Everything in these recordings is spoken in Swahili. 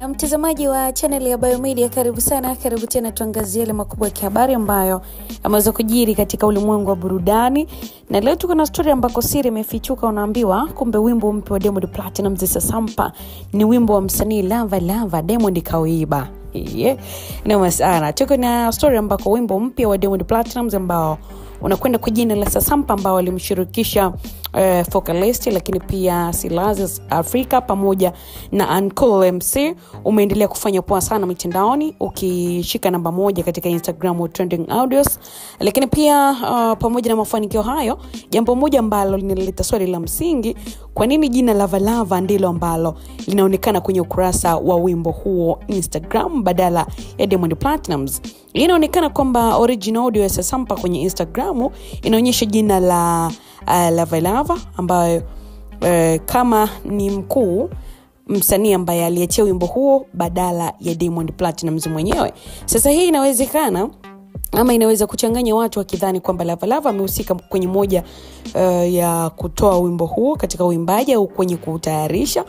Na mtazamaji wa channel ya Biomedia, karibu sana, karibu tena tuangazie yale makubwa ya habari ambayo yameweza kujiri katika ulimwengu wa burudani. Na leo tuko na story ambako siri imefichuka, unaambiwa kumbe wimbo mpya wa Diamond Platnumz Sasampa ni wimbo wa msanii Lava Lava Diamond kauiba. Noma sana. Tuko na story ambako wimbo mpya wa Diamond Platnumz ambao unakwenda kwa jina la Sasampa ambao alimshirikisha Focalist lakini pia Silas Africa pamoja na Uncle MC umeendelea kufanya poa sana mitandaoni, ukishika namba 1 katika Instagram trending audios. Lakini pia pamoja na mafanikio hayo, jambo moja ambalo linaleta swali la msingi, kwa nini jina Lava Lava ndilo ambalo linaonekana kwenye ukurasa wa wimbo huo Instagram badala ya Diamond Platnumz? Inaonekana kwamba original audio ya Sasampa kwenye Instagram inaonyesha jina la Lava Lava ambayo kama ni mkuu msanii ambaye aliachia wimbo huo badala ya Diamond Platnumz mwenyewe. Sasa hii inawezekana ama inaweza kuchanganya watu wakidhani kwamba Lava Lava amehusika kwenye moja ya kutoa wimbo huo katika uimbaji au kwenye kutayarisha,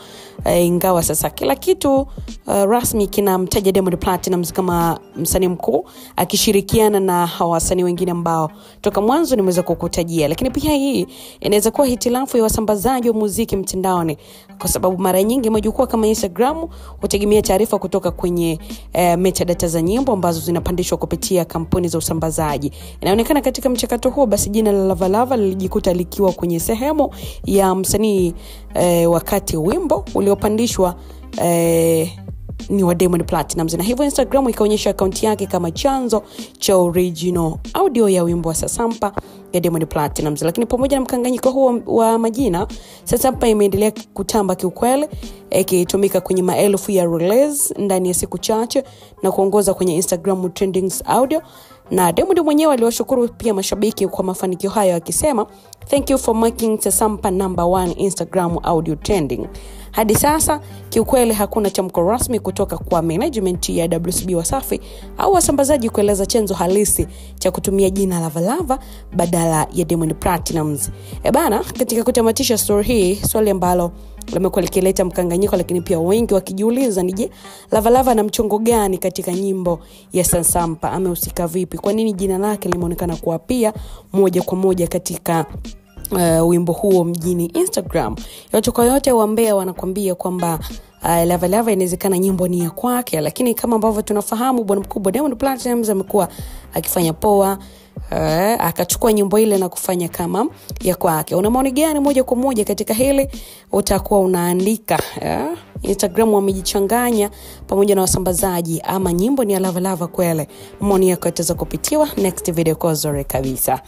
ingawa sasa kila kitu rasmi kinamtaja Diamond Platnumz kama msanii mkuu akishirikiana na wasanii wengine ambao toka mwanzo nimeweza kukutajia. Lakini pia hii inaweza kuwa hitilafu ya wasambazaji wa muziki mtandaoni, kwa sababu mara nyingi majukwaa kama Instagram hutegemea taarifa kutoka kwenye metadata za nyimbo ambazo zinapandishwa kupitia kampuni za usambazaji. Inaonekana katika mchakato huo basi jina la Lava Lava lilijikuta likiwa kwenye sehemu ya msanii wakati wimbo uliopandishwa ni wa Diamond Platnumz, na hivyo Instagram ikaonyesha account yake kama chanzo cha original audio ya wimbo wa Sasampa ya Diamond Platnumz. Lakini pamoja na mkanganyiko huo wa majina, Sasampa imeendelea kutamba kiukweli, ikitumika kwenye maelfu ya release ndani ya siku chache na kuongoza kwenye Instagram trending audio. Na Diamond mwenyewe aliwashukuru pia mashabiki kwa mafanikio hayo akisema, "Thank you for making Sasampa number 1 Instagram audio trending." Hadi sasa kiukweli hakuna tamko rasmi kutoka kwa management ya WCB Wasafi au wasambazaji kueleza chanzo halisi cha kutumia jina Lava Lava badala ya Diamond Platnumz. Bana, katika kutamatisha story hii, swali ambalo limekuwa likileta mkanganyiko lakini pia wengi wakijiuliza ni je, Lava Lava na mchongo gani katika nyimbo ya Sasampa? Amehusika vipi? Kwa nini jina lake limeonekana kuwa pia moja kwa moja katika wimbo huo mjini Instagram? Yote kwa yote wambea wanakuambia kwamba Lava Lava inawezekana nyimbo ni ya kwake, lakini kama ambavyo tunafahamu bwana mkubwa Diamond Platnumz amekuwa akifanya poa, akachukua nyimbo ile na kufanya kama ya kwake. Una maoni gani moja kwa moja katika hili? Utakuwa unaandika Instagram wamejichanganya pamoja na wasambazaji, ama nyimbo ni ya Lava Lava kweli? Maoni yako yataweza kupitiwa next video kwa zore kabisa.